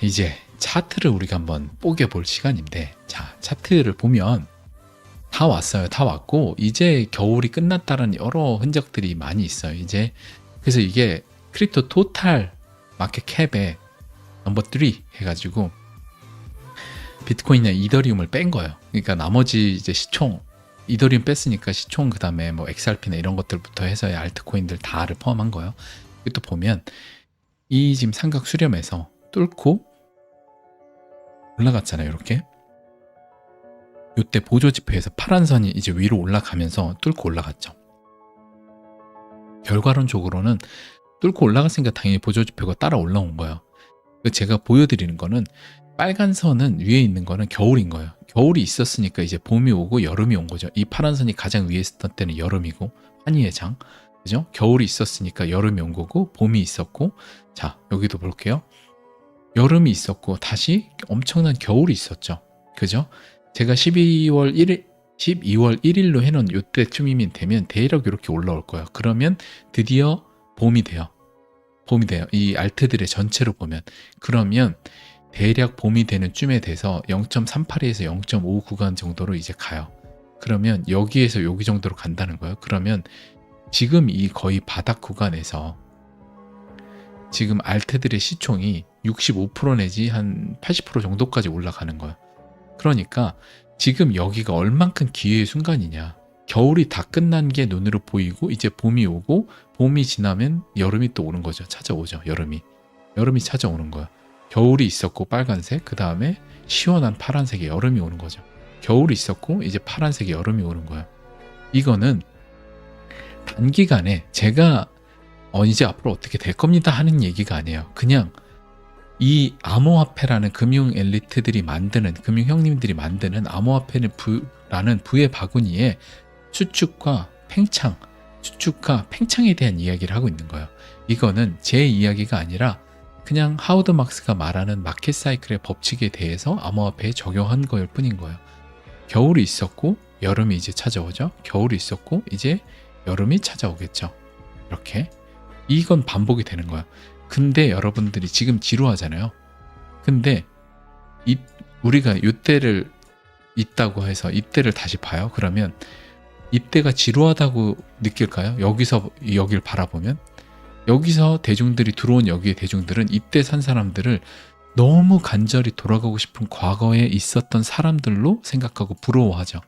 이제 차트를 우리가 한번 뽀개볼 시간인데, 자, 차트를 보면 다 왔어요. 다 왔고 이제 겨울이 끝났다는 여러 흔적들이 많이 있어요. 이제 그래서 이게 크립토 토탈 마켓 캡에 넘버 3 해가지고 비트코인이나 이더리움을 뺀 거예요. 그러니까 나머지 이제 시총, 이더리움 뺐으니까 시총, 그 다음에 뭐 XRP나 이런 것들부터 해서의 알트코인들 다를 포함한 거예요. 이것도 보면 이 지금 삼각 수렴에서 뚫고 올라갔잖아요. 이렇게 이때 보조 지표에서 파란 선이 이제 위로 올라가면서 뚫고 올라갔죠. 결과론적으로는 뚫고 올라갔으니까 당연히 보조 지표가 따라 올라온 거예요. 제가 보여드리는 거는 빨간 선은 위에 있는 거는 겨울인 거예요. 겨울이 있었으니까 이제 봄이 오고 여름이 온 거죠. 이 파란 선이 가장 위에 있었던 때는 여름이고 환희의 장, 그죠? 겨울이 있었으니까 여름이 온 거고 봄이 있었고, 자 여기도 볼게요. 여름이 있었고 다시 엄청난 겨울이 있었죠. 그죠? 제가 12월 1일로 해놓은 요때쯤이면 되면 대략 이렇게 올라올 거예요. 그러면 드디어 봄이 돼요. 봄이 돼요. 이 알트들의 전체로 보면. 그러면 대략 봄이 되는 쯤에 돼서 0.38에서 0.5 구간 정도로 이제 가요. 그러면 여기에서 여기 정도로 간다는 거예요. 그러면 지금 이 거의 바닥 구간에서 지금 알트들의 시총이 65% 내지 한 80% 정도까지 올라가는 거예요. 그러니까 지금 여기가 얼만큼 기회의 순간이냐. 겨울이 다 끝난 게 눈으로 보이고 이제 봄이 오고 봄이 지나면 여름이 또 오는 거죠. 찾아오죠. 여름이 찾아오는 거예요. 겨울이 있었고 빨간색, 그 다음에 시원한 파란색의 여름이 오는 거죠. 겨울이 있었고 이제 파란색의 여름이 오는 거예요. 이거는 단기간에 제가 이제 앞으로 어떻게 될 겁니다 하는 얘기가 아니에요. 그냥 이 암호화폐라는 금융 엘리트들이 만드는, 금융 형님들이 만드는 암호화폐는 라는 부의 바구니에 수축과 팽창에 대한 이야기를 하고 있는 거예요. 이거는 제 이야기가 아니라 그냥 하워드 막스가 말하는 마켓 사이클의 법칙에 대해서 암호화폐에 적용한 거일 뿐인 거예요. 겨울이 있었고 여름이 이제 찾아오죠. 겨울이 있었고 이제 여름이 찾아오겠죠. 이렇게 이건 반복이 되는 거예요. 근데 여러분들이 지금 지루하잖아요. 근데 우리가 이때를 있다고 해서 이때를 다시 봐요. 그러면 이때가 지루하다고 느낄까요? 여기서 여길 바라보면 여기서 대중들이 들어온 여기의 대중들은 이때 산 사람들을 너무 간절히 돌아가고 싶은 과거에 있었던 사람들로 생각하고 부러워하죠.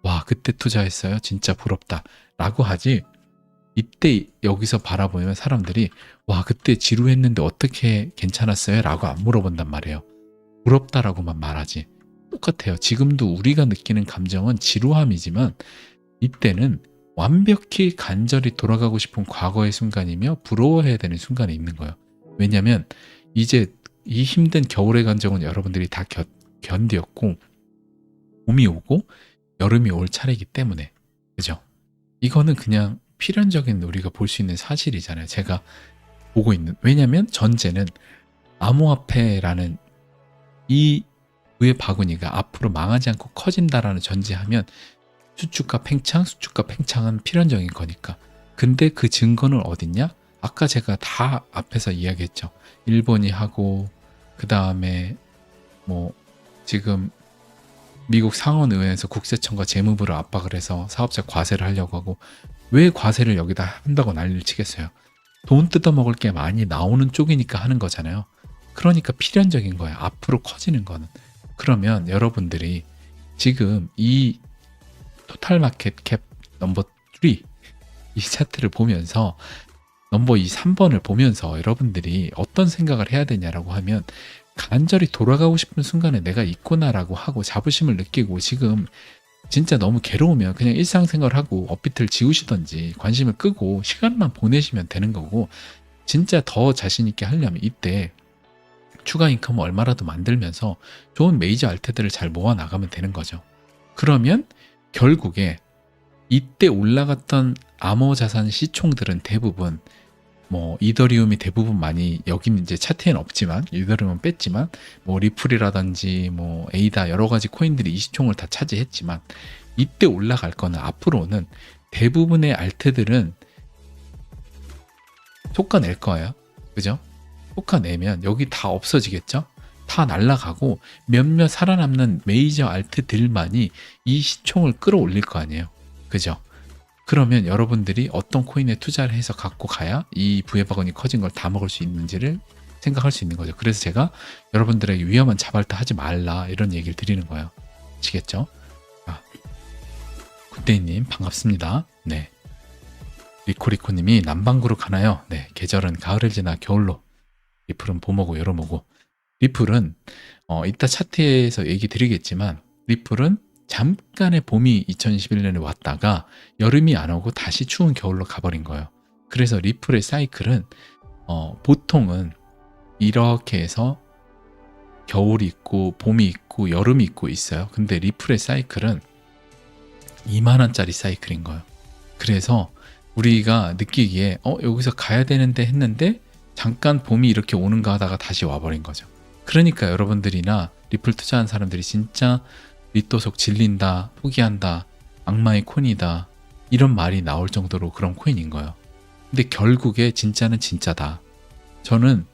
와, 그때 투자했어요? 진짜 부럽다 라고 하지, 이때 여기서 바라보면 사람들이 와, 그때 지루했는데 어떻게 괜찮았어요? 라고 안 물어본단 말이에요. 부럽다라고만 말하지. 똑같아요. 지금도 우리가 느끼는 감정은 지루함이지만 이때는 완벽히 간절히 돌아가고 싶은 과거의 순간이며 부러워해야 되는 순간에 있는 거예요. 왜냐하면 이제 이 힘든 겨울의 감정은 여러분들이 다 견디었고 봄이 오고 여름이 올 차례이기 때문에, 그죠? 이거는 그냥 필연적인 우리가 볼 수 있는 사실이잖아요. 제가 보고 있는, 왜냐하면 전제는 암호화폐라는 이 부의 바구니가 앞으로 망하지 않고 커진다라는 전제하면 수축과 팽창은 필연적인 거니까. 근데 그 증거는 어딨냐? 아까 제가 다 앞에서 이야기했죠. 일본이 하고, 그 다음에 뭐 지금 미국 상원의회에서 국세청과 재무부를 압박을 해서 사업자 과세를 하려고 하고, 왜 과세를 여기다 한다고 난리를 치겠어요? 돈 뜯어먹을 게 많이 나오는 쪽이니까 하는 거잖아요. 그러니까 필연적인 거예요. 앞으로 커지는 거는. 그러면 여러분들이 지금 이 토탈 마켓 캡 넘버 3 이 차트를 보면서 넘버 3번을 보면서 여러분들이 어떤 생각을 해야 되냐라고 하면, 간절히 돌아가고 싶은 순간에 내가 있구나라고 하고 자부심을 느끼고, 지금 진짜 너무 괴로우면 그냥 일상생활을 하고 업비트를 지우시던지 관심을 끄고 시간만 보내시면 되는 거고, 진짜 더 자신 있게 하려면 이때 추가 인컴을 얼마라도 만들면서 좋은 메이저 알트들을 잘 모아 나가면 되는 거죠. 그러면 결국에 이때 올라갔던 암호 자산 시총들은 대부분 뭐 이더리움이 대부분 많이, 여기는 이제 차트에는 없지만 이더리움은 뺐지만 뭐 리플이라든지 뭐 에이다 여러 가지 코인들이 이 시총을 다 차지했지만, 이때 올라갈 거는 앞으로는 대부분의 알트들은 촉과낼 거예요. 그죠? 촉과내면 여기 다 없어지겠죠? 다 날아가고 몇몇 살아남는 메이저 알트들만이 이 시총을 끌어올릴 거 아니에요. 그죠? 그러면 여러분들이 어떤 코인에 투자를 해서 갖고 가야 이 부의 박원이 커진 걸 다 먹을 수 있는지를 생각할 수 있는 거죠. 그래서 제가 여러분들에게 위험한 자발도 하지 말라 이런 얘기를 드리는 거예요. 아시겠죠? 아, 굿데이님 반갑습니다. 네. 리코리코님이 남방구로 가나요? 네. 계절은 가을을 지나 겨울로. 리플은 봄오고 여름오고. 리플은 이따 차트에서 얘기 드리겠지만 리플은 잠깐의 봄이 2021년에 왔다가 여름이 안 오고 다시 추운 겨울로 가버린 거예요. 그래서 리플의 사이클은 보통은 이렇게 해서 겨울이 있고 봄이 있고 여름이 있고 있어요. 근데 리플의 사이클은 2만원짜리 사이클인 거예요. 그래서 우리가 느끼기에 여기서 가야 되는데 했는데 잠깐 봄이 이렇게 오는가 하다가 다시 와버린 거죠. 그러니까 여러분들이나 리플 투자한 사람들이 진짜 리또속 질린다, 포기한다, 악마의 코인이다 이런 말이 나올 정도로 그런 코인인 거예요. 근데 결국에 진짜는 진짜다. 저는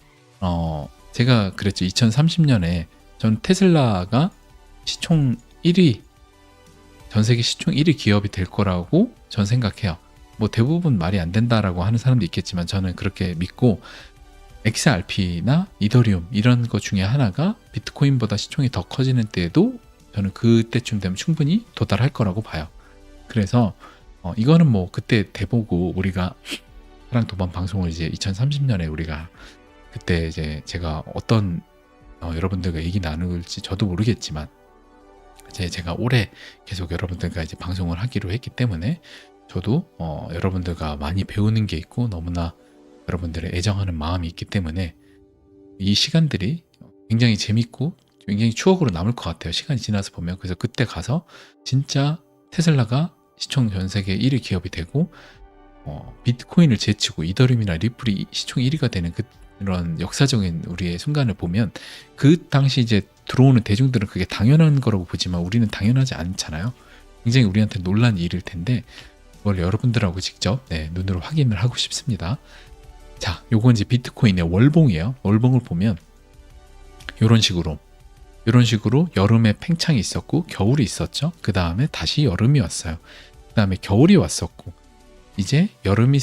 제가 그랬죠. 2030년에 전 테슬라가 시총 1위, 전 세계 시총 1위 기업이 될 거라고 전 생각해요. 뭐 대부분 말이 안 된다라고 하는 사람도 있겠지만 저는 그렇게 믿고 XRP나 이더리움 이런 것 중에 하나가 비트코인보다 시총이 더 커지는 때에도 저는 그때쯤 되면 충분히 도달할 거라고 봐요. 그래서 이거는 뭐 그때 돼보고 우리가 사랑 도반 방송을 이제 2030년에 우리가 그때 이제 제가 어떤 여러분들과 얘기 나눌지 저도 모르겠지만 제가 올해 계속 여러분들과 이제 방송을 하기로 했기 때문에 저도 여러분들과 많이 배우는 게 있고 너무나 여러분들의 애정하는 마음이 있기 때문에 이 시간들이 굉장히 재밌고 굉장히 추억으로 남을 것 같아요. 시간이 지나서 보면. 그래서 그때 가서 진짜 테슬라가 시총 전 세계 1위 기업이 되고 비트코인을 제치고 이더리움이나 리플이 시총 1위가 되는 그런 역사적인 우리의 순간을 보면 그 당시 이제 들어오는 대중들은 그게 당연한 거라고 보지만 우리는 당연하지 않잖아요. 굉장히 우리한테 놀란 일일 텐데 그걸 여러분들하고 직접 눈으로 확인을 하고 싶습니다. 자, 요건 이제 비트코인의 월봉이에요. 월봉을 보면 이런 식으로 여름에 팽창이 있었고 겨울이 있었죠. 그 다음에 다시 여름이 왔어요. 그 다음에 겨울이 왔었고 이제 여름이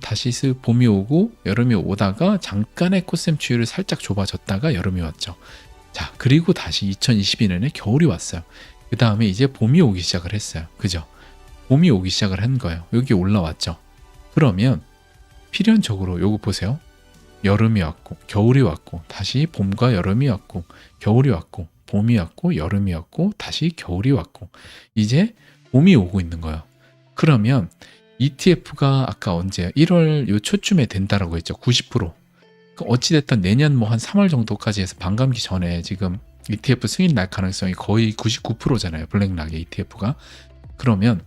다시 봄이 오고 여름이 오다가 잠깐의 코스염추위를 살짝 좁아졌다가 여름이 왔죠. 자, 그리고 다시 2022년에 겨울이 왔어요. 그 다음에 이제 봄이 오기 시작을 했어요. 그죠? 봄이 오기 시작을 한 거예요. 여기 올라왔죠. 그러면 필연적으로 요거 보세요. 여름이 왔고 겨울이 왔고 다시 봄과 여름이 왔고 겨울이 왔고 봄이 왔고 여름이 왔고 다시 겨울이 왔고 이제 봄이 오고 있는 거예요. 그러면 ETF가 아까 언제 1월 요 초쯤에 된다라고 했죠. 90%. 어찌됐든 내년 뭐 한 3월 정도까지 해서 반감기 전에 지금 ETF 승인 날 가능성이 거의 99%잖아요. 블랙락의 ETF가. 그러면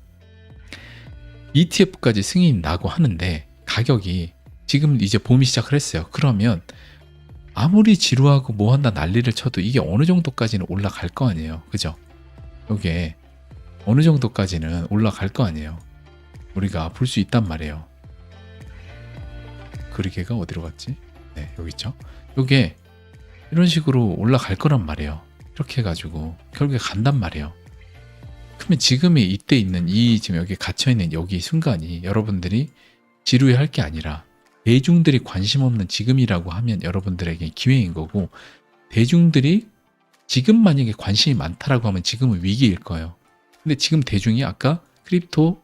ETF까지 승인 나고 하는데 가격이 지금 이제 봄이 시작을 했어요. 그러면 아무리 지루하고 뭐 한다 난리를 쳐도 이게 어느 정도까지는 올라갈 거 아니에요. 그죠? 이게 어느 정도까지는 올라갈 거 아니에요. 우리가 볼 수 있단 말이에요. 그리개가 어디로 갔지? 네, 여기 있죠. 이게 이런 식으로 올라갈 거란 말이에요. 이렇게 해가지고 결국에 간단 말이에요. 그러면 지금의 이때 있는 이 지금 여기 갇혀있는 여기 순간이 여러분들이 지루해할 게 아니라 대중들이 관심 없는 지금이라고 하면 여러분들에게 기회인 거고 대중들이 지금 만약에 관심이 많다라고 하면 지금은 위기일 거예요. 근데 지금 대중이 아까 크립토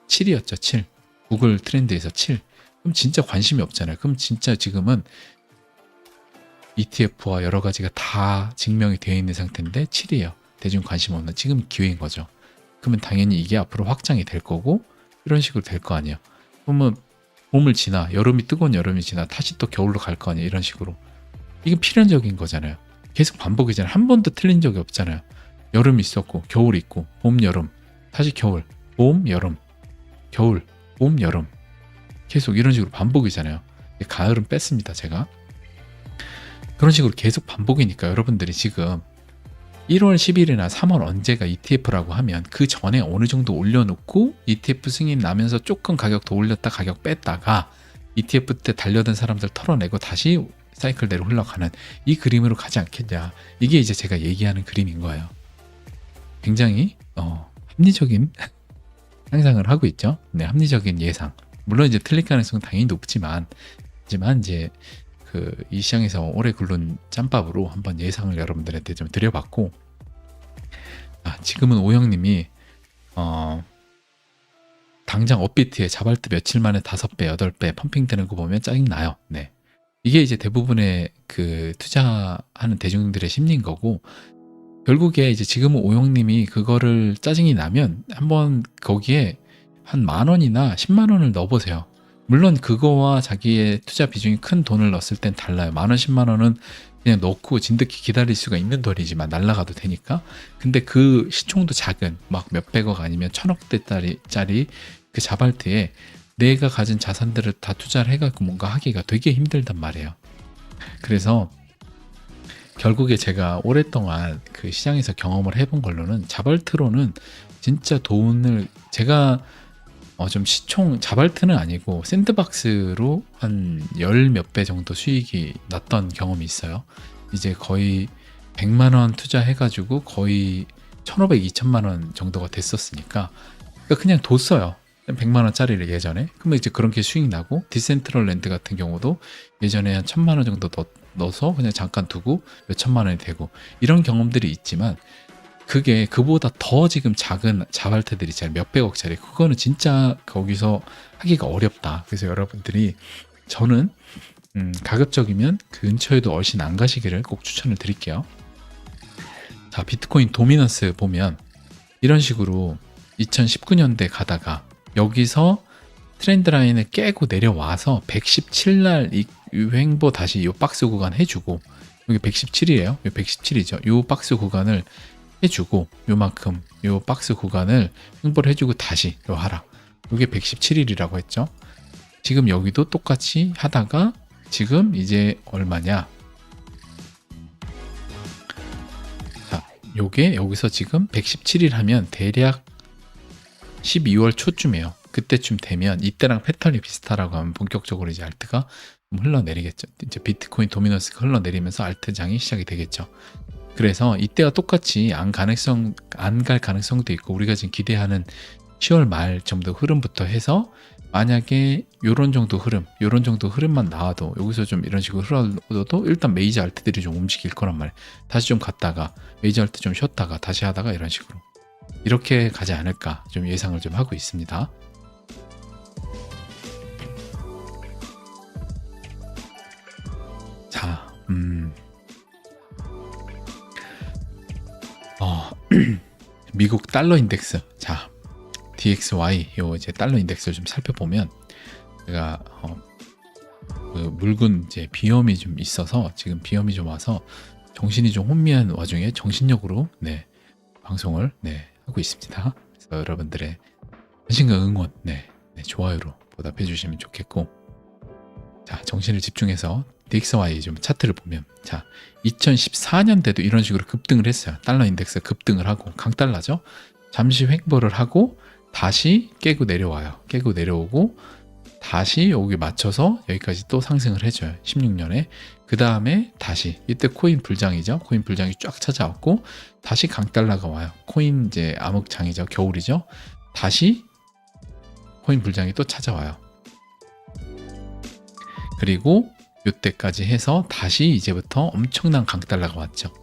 7이었죠. 7. 구글 트렌드에서 7. 그럼 진짜 관심이 없잖아요. 그럼 진짜 지금은 ETF와 여러 가지가 다 증명이 되어 있는 상태인데 7이에요. 대중 관심 없는 지금 기회인 거죠. 그러면 당연히 이게 앞으로 확장이 될 거고 이런 식으로 될 거 아니에요. 그러면 봄을 지나 여름이 뜨거운 여름이 지나 다시 또 겨울로 갈 거 아니에요. 이런 식으로. 이건 필연적인 거잖아요. 계속 반복이잖아요. 한 번도 틀린 적이 없잖아요. 여름이 있었고 겨울이 있고 봄 여름 다시 겨울 봄 여름 겨울 봄 여름 계속 이런 식으로 반복이잖아요. 가을은 뺐습니다. 제가 그런 식으로 계속 반복이니까 여러분들이 지금 1월 10일이나 3월 언제가 ETF라고 하면 그 전에 어느 정도 올려놓고 ETF 승인 나면서 조금 가격 더 올렸다 가격 뺐다가 ETF 때 달려든 사람들 털어내고 다시 사이클대로 흘러가는 이 그림으로 가지 않겠냐. 이게 이제 제가 얘기하는 그림인 거예요. 굉장히 합리적인 상상을 하고 있죠. 네, 합리적인 예상. 물론 이제 틀릴 가능성은 당연히 높지만, 하지만 이제 이 시장에서 오래 굴른 짬밥으로 한번 예상을 여러분들한테 좀 드려봤고, 지금은 오영님이 당장 업비트에 자발트 며칠 만에 5배, 8배 펌핑되는 거 보면 짜증나요. 네. 이게 이제 대부분의 투자하는 대중들의 심리인 거고, 결국에 이제 지금은 오영님이 그거를 짜증이 나면 한번 거기에 한 10,000원이나 100,000원을 넣어보세요. 물론 그거와 자기의 투자 비중이 큰 돈을 넣었을 땐 달라요. 10,000원, 100,000원은 그냥 넣고 진득히 기다릴 수가 있는 돈이지만 날라가도 되니까. 근데 그 시총도 작은 막 몇백억 아니면 1,000억대짜리 그 자발트에 내가 가진 자산들을 다 투자를 해갖고 뭔가 하기가 되게 힘들단 말이에요. 그래서 결국에 제가 오랫동안 그 시장에서 경험을 해본 걸로는 자발트로는 진짜 돈을 제가 좀 시총 자발트는 아니고 샌드박스로 한 10몇 배 정도 수익이 났던 경험이 있어요. 이제 거의 100만원 투자해가지고 거의 1,500, 2,000만원 정도가 됐었으니까 그러니까 그냥 뒀어요. 100만원짜리를 예전에. 그러면 이제 그런 게 수익 나고, 디센트럴랜드 같은 경우도 예전에 한 1,000만원 정도 넣어서 그냥 잠깐 두고 몇 천만원이 되고, 이런 경험들이 있지만 그게 그보다 더 지금 작은 자발트들이 있잖아요. 몇백억짜리. 그거는 진짜 거기서 하기가 어렵다. 그래서 여러분들이 저는 가급적이면 그 근처에도 얼씬 안 가시기를 꼭 추천을 드릴게요. 자, 비트코인 도미넌스 보면 이런 식으로 2019년대 가다가 여기서 트렌드 라인을 깨고 내려와서 117날 이 횡보 다시 이 박스 구간 해주고, 여기 117이에요. 여기 117이죠. 이 박스 구간을 해주고, 요만큼 요 박스 구간을 횡보를 해주고 다시 요 하락. 이게 117일이라고 했죠. 지금 여기도 똑같이 하다가 지금 이제 얼마냐? 자, 요게 여기서 지금 117일 하면 대략 12월 초쯤이에요. 그때쯤 되면 이때랑 패턴이 비슷하라고 하면 본격적으로 이제 알트가 좀 흘러내리겠죠. 이제 비트코인 도미넌스가 흘러내리면서 알트장이 시작이 되겠죠. 그래서 이때와 똑같이 안 갈 가능성도 있고, 우리가 지금 기대하는 10월 말 정도 흐름부터 해서 만약에 요런 정도 흐름만 나와도, 여기서 좀 이런 식으로 흘러도 일단 메이저 알트들이 좀 움직일 거란 말이에요. 다시 좀 갔다가 메이저 알트 좀 쉬었다가 다시 하다가 이런 식으로 이렇게 가지 않을까 좀 예상을 좀 하고 있습니다. 자, 미국 달러 인덱스. 자, DXY 요 이제 달러 인덱스를 좀 살펴보면, 제가 그 묽은 이제 비염이 좀 있어서 지금 비염이 좀 와서 정신이 좀 혼미한 와중에 정신력으로 방송을 하고 있습니다. 그래서 여러분들의 관심과 응원, 좋아요로 보답해 주시면 좋겠고, 자, 정신을 집중해서 DXY 좀 차트를 보면, 자, 2014년대도 이런 식으로 급등을 했어요. 달러 인덱스 급등을 하고, 강달러죠. 잠시 횡보를 하고 다시 깨고 내려와요. 깨고 내려오고 다시 여기 맞춰서 여기까지 또 상승을 해줘요. 16년에. 그 다음에 다시 이때 코인 불장이죠. 코인 불장이 쫙 찾아왔고 다시 강달러가 와요. 코인 이제 암흑장이죠. 겨울이죠. 다시 코인 불장이 또 찾아와요. 그리고 이때까지 해서 다시 이제부터 엄청난 강달러가 왔죠.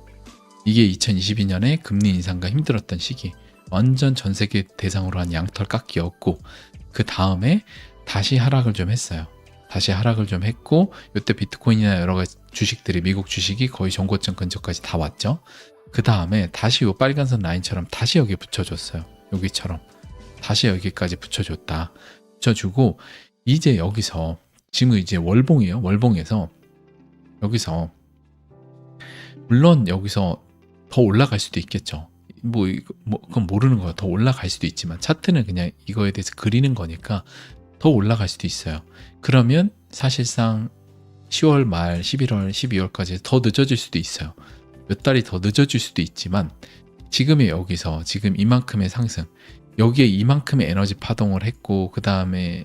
이게 2022년에 금리 인상과 힘들었던 시기, 완전 전 세계 대상으로 한 양털 깎기였고, 그 다음에 다시 하락을 좀 했어요. 다시 하락을 좀 했고, 이때 비트코인이나 여러 가지 주식들이, 미국 주식이 거의 전고점 근처까지 다 왔죠. 그 다음에 다시 이 빨간선 라인처럼 다시 여기 붙여줬어요. 여기처럼 다시 여기까지 붙여줬다. 붙여주고 이제 여기서 지금 이제 월봉이에요. 월봉에서 여기서 물론 여기서 더 올라갈 수도 있겠죠. 그건 모르는 거야. 더 올라갈 수도 있지만 차트는 그냥 이거에 대해서 그리는 거니까 더 올라갈 수도 있어요. 그러면 사실상 10월 말, 11월, 12월까지 더 늦어질 수도 있어요. 몇 달이 더 늦어질 수도 있지만 지금의 여기서 지금 이만큼의 상승, 여기에 이만큼의 에너지 파동을 했고 그 다음에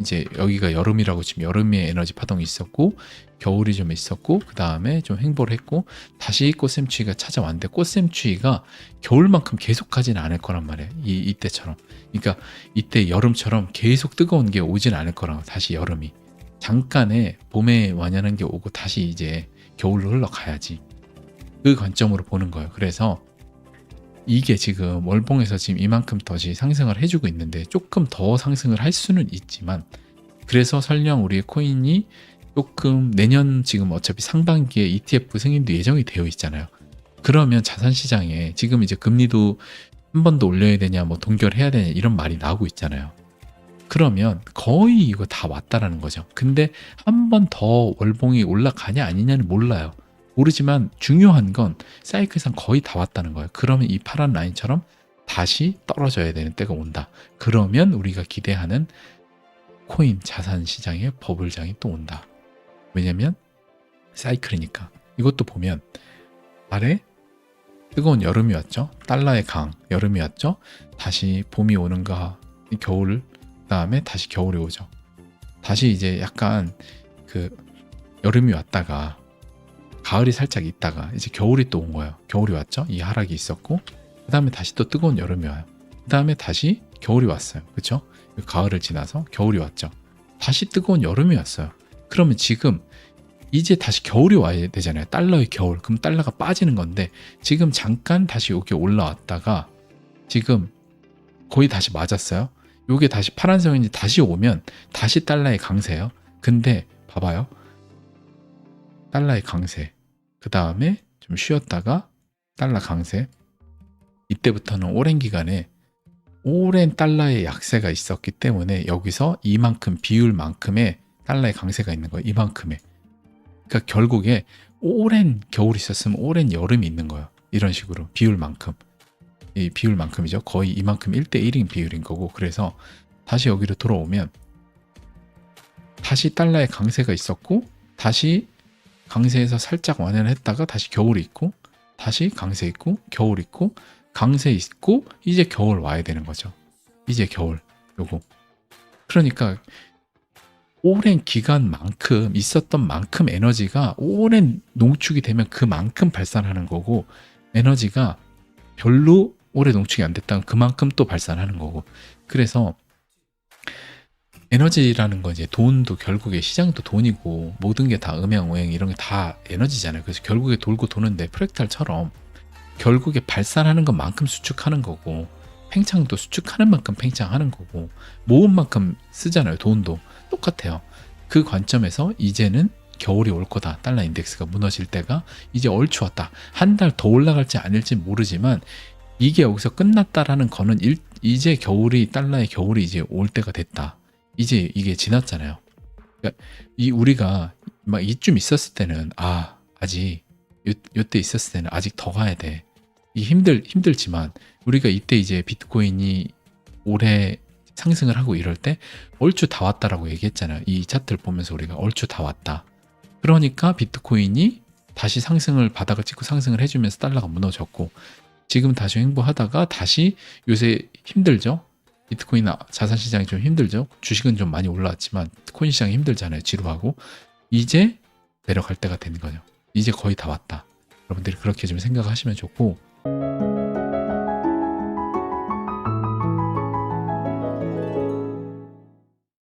이제 여기가 여름이라고 지금 여름의 에너지 파동이 있었고 겨울이 좀 있었고 그 다음에 좀 횡보를 했고 다시 꽃샘추위가 찾아왔는데 꽃샘추위가 겨울만큼 계속 가지는 않을 거란 말이에요. 이때처럼. 그러니까 이때 여름처럼 계속 뜨거운 게 오진 않을 거라고. 다시 여름이 잠깐의 봄에 완연한 게 오고 다시 이제 겨울로 흘러가야지. 그 관점으로 보는 거예요. 그래서 이게 지금 월봉에서 지금 이만큼 덫이 상승을 해주고 있는데 조금 더 상승을 할 수는 있지만, 그래서 설령 우리의 코인이 조금 내년 지금 어차피 상반기에 ETF 승인도 예정이 되어 있잖아요. 그러면 자산시장에 지금 이제 금리도 한 번 더 올려야 되냐 뭐 동결해야 되냐 이런 말이 나오고 있잖아요. 그러면 거의 이거 다 왔다라는 거죠. 근데 한 번 더 월봉이 올라가냐 아니냐는 몰라요. 모르지만 중요한 건 사이클상 거의 다 왔다는 거예요. 그러면 이 파란 라인처럼 다시 떨어져야 되는 때가 온다. 그러면 우리가 기대하는 코인 자산 시장의 버블장이 또 온다. 왜냐면 사이클이니까. 이것도 보면 아래 뜨거운 여름이 왔죠. 달러의 강 여름이 왔죠. 다시 봄이 오는가 겨울, 그다음에 다시 겨울이 오죠. 다시 이제 약간 그 여름이 왔다가 가을이 살짝 있다가 이제 겨울이 또 온 거예요. 겨울이 왔죠. 이 하락이 있었고 그 다음에 다시 또 뜨거운 여름이 와요. 그 다음에 다시 겨울이 왔어요. 그렇죠? 가을을 지나서 겨울이 왔죠. 다시 뜨거운 여름이 왔어요. 그러면 지금 이제 다시 겨울이 와야 되잖아요. 달러의 겨울. 그럼 달러가 빠지는 건데 지금 잠깐 다시 여기 올라왔다가 지금 거의 다시 맞았어요. 요게 다시 파란색인지 다시 오면 다시 달러의 강세예요. 근데 봐봐요. 달러의 강세, 그 다음에 좀 쉬었다가 달러 강세. 이때부터는 오랜 기간에 오랜 달러의 약세가 있었기 때문에 여기서 이만큼 비율만큼의 달러의 강세가 있는 거예요. 이만큼의. 그러니까 결국에 오랜 겨울이 있었으면 오랜 여름이 있는 거예요. 이런 식으로 비율만큼. 이 비율만큼이죠. 거의 이만큼 1대1인 비율인 거고. 그래서 다시 여기로 돌아오면 다시 달러의 강세가 있었고 다시 강세에서 살짝 완화를 했다가 다시 겨울이 있고 다시 강세 있고 겨울 있고 강세 있고 이제 겨울 와야 되는 거죠. 이제 겨울 요거. 그러니까 오랜 기간만큼 있었던 만큼 에너지가 오랜 농축이 되면 그만큼 발산하는 거고, 에너지가 별로 오래 농축이 안 됐다면 그만큼 또 발산하는 거고. 그래서 에너지라는 건 이제 돈도 결국에 시장도 돈이고 모든 게 다 음양 오행 이런 게 다 에너지잖아요. 그래서 결국에 돌고 도는데 프랙탈처럼 결국에 발산하는 것만큼 수축하는 거고 팽창도 수축하는 만큼 팽창하는 거고 모은 만큼 쓰잖아요. 돈도 똑같아요. 그 관점에서 이제는 겨울이 올 거다. 달러 인덱스가 무너질 때가 이제 얼추 왔다. 한 달 더 올라갈지 아닐지 모르지만 이게 여기서 끝났다라는 거는 이제 겨울이 달러의 겨울이 이제 올 때가 됐다. 이제 이게 지났잖아요. 그러니까 우리가 막 이쯤 있었을 때는 아직 요때 있었을 때는 아직 더 가야 돼. 이 힘들지만 우리가 이때 이제 비트코인이 올해 상승을 하고 이럴 때 얼추 다 왔다라고 얘기했잖아요. 이 차트를 보면서 우리가 얼추 다 왔다. 그러니까 비트코인이 다시 상승을 바닥을 찍고 상승을 해주면서 달러가 무너졌고 지금 다시 횡보하다가 다시 요새 힘들죠. 비트코인 자산시장이 좀 힘들죠. 주식은 좀 많이 올라왔지만 코인 시장이 힘들잖아요. 지루하고. 이제 내려갈 때가 되는 거죠. 이제 거의 다 왔다. 여러분들이 그렇게 좀 생각하시면 좋고